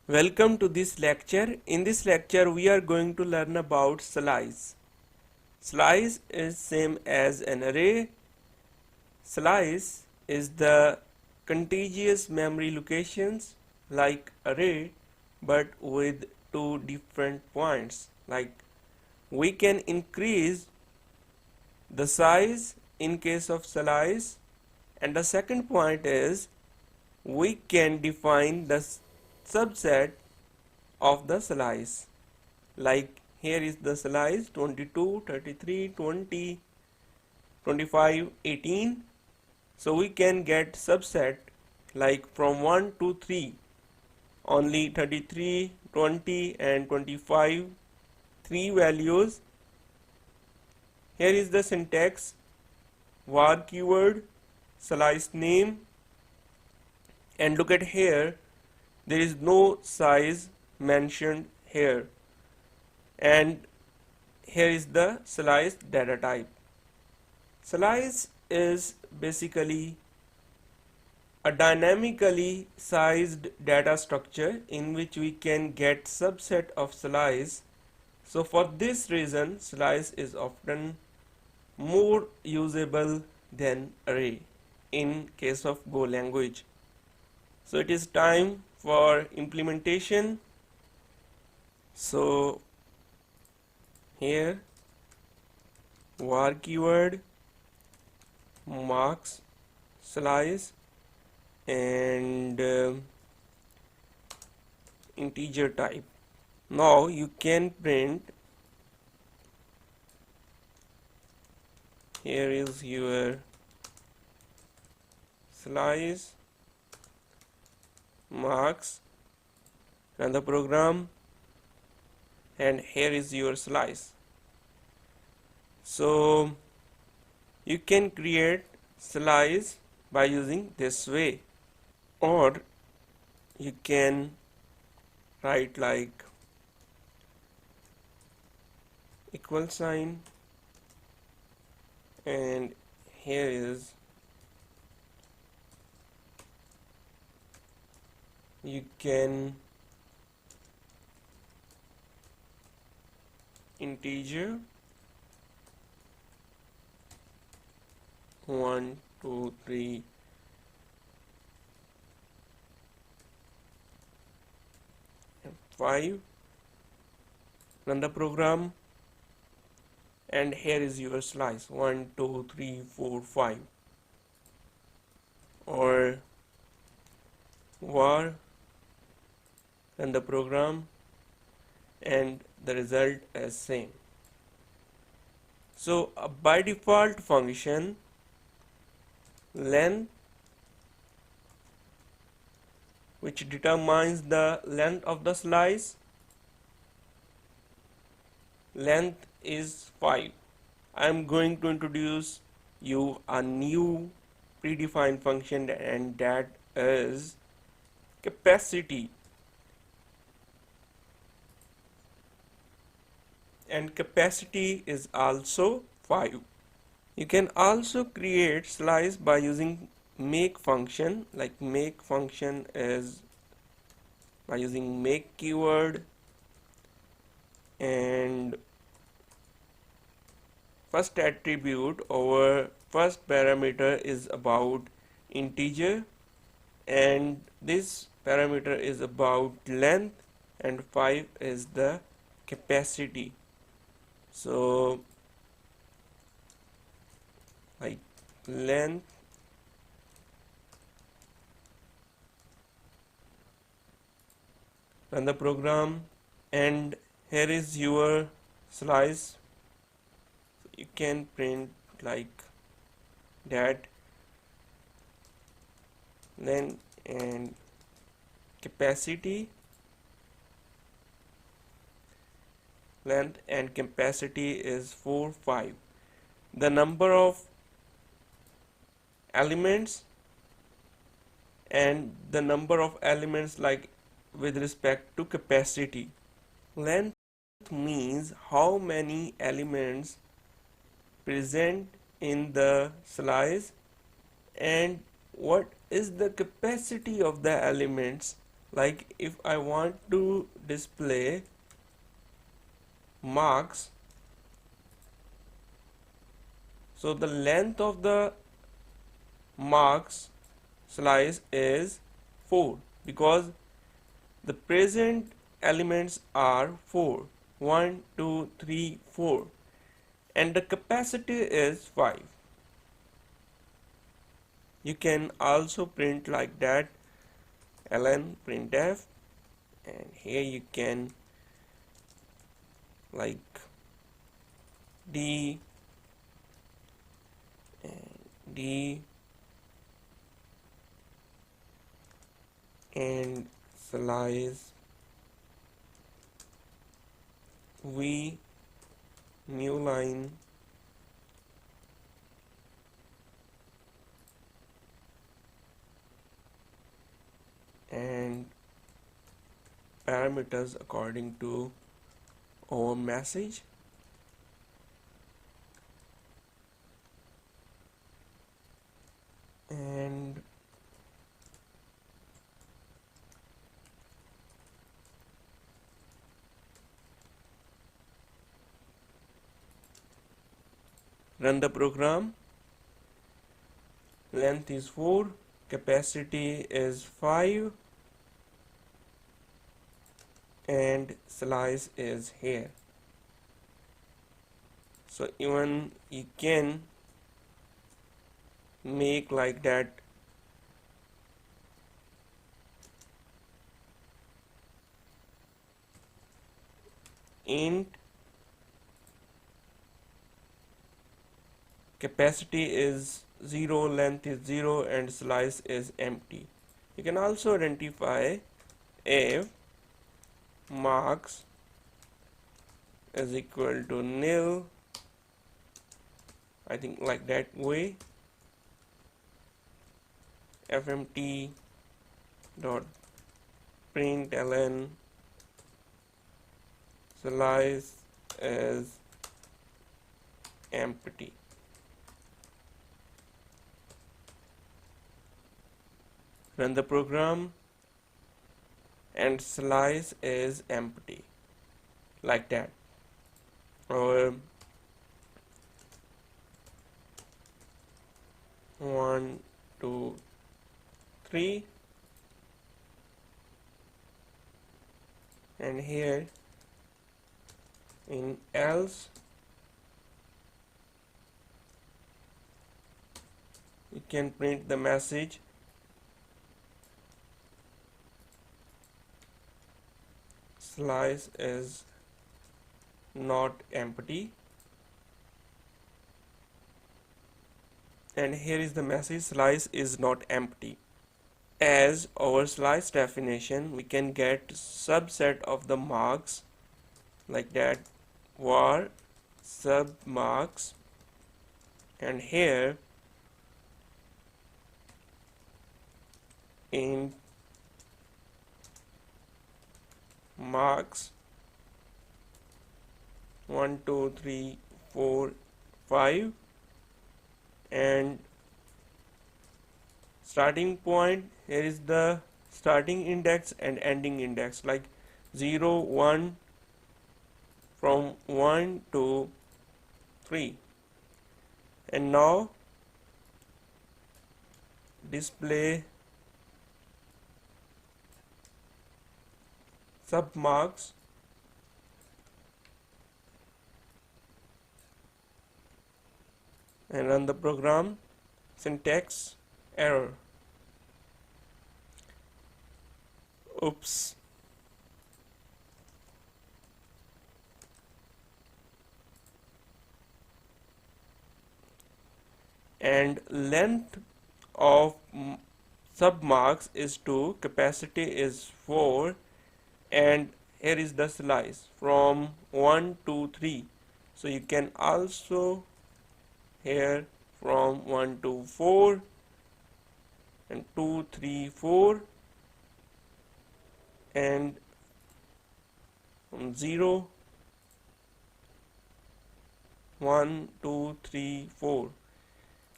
Welcome to this lecture. In this lecture we are going to learn about slice. Slice is same as an array. Slice is the contiguous memory locations like array but with two different points. Like we can increase the size in case of slice, and the second point is we can define the subset of the slice. Like here is the slice 22, 33, 20, 25, 18. So we can get subset like from 1 to 3, only 33, 20 and 25, 3 values. Here is the syntax: var keyword, slice name, and look at here, there is no size mentioned here, and here is the slice data type. Slice is basically a dynamically sized data structure in which we can get subset of slice. So for this reason slice is often more usable than array in case of Go language. So it is time for implementation. So here var keyword, marks slice, and integer type. Now you can print, here is your slice, marks, run the program, and here is your slice. So you can create slice by using this way, or you can write like equal sign, and here is, you can integer 1, 2, 3, and 5, run the program, and here is your slice 1, 2, 3, 4, 5, or var, run the program, and the result is same. So by default function length, which determines the length of the slice, length is 5. I am going to introduce you a new predefined function, and that is capacity. And capacity is also 5. You can also create slice by using make function. Like make function is by using make keyword, and first attribute over first parameter is about integer, and this parameter is about length, and 5 is the capacity. So like length run the program, and here is your slice. You can print like that, length and capacity, length and capacity is 4, 5. The number of elements and the number of elements like with respect to capacity. Length means how many elements present in the slice, and what is the capacity of the elements Like if I want to display marks, so the length of the marks slice is 4 because the present elements are 4, 1, 2, 3, 4, and the capacity is 5. You can also print like that, ln printf, and here you can like d and d and slice v new line and parameters according to our message. And run the program. Length is 4, capacity is 5, and slice is here. So even you can make like that int capacity is 0, length is 0, and slice is empty. You can also identify if marks is equal to nil, I think like that way, fmt dot println slice is empty. Run the program and slice is empty like that. Or 1, 2, 3, and here in else you can print the message slice is not empty, and here is the message slice is not empty. As our slice definition, we can get subset of the marks like that, var sub marks, and here in marks 1, 2, 3, 4, 5, and starting point, here is the starting index and ending index, like 0, 1, from 1 to 3. And now display submarks and run the program. Syntax error. Oops. And length of submarks is 2, capacity is 4, and here is the slice from 1 to 3. So you can also here from 1 to 4 and 2, 3, 4, and from 0, 1, 2, 3, 4,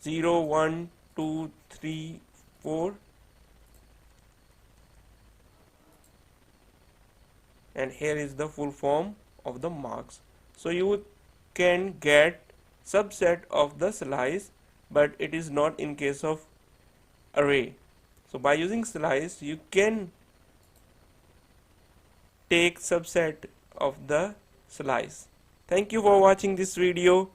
0, 1, 2, 3, 4, and here is the full form of the marks. So you can get subset of the slice, but it is not in case of array. So by using slice you can take subset of the slice. Thank you for watching this video.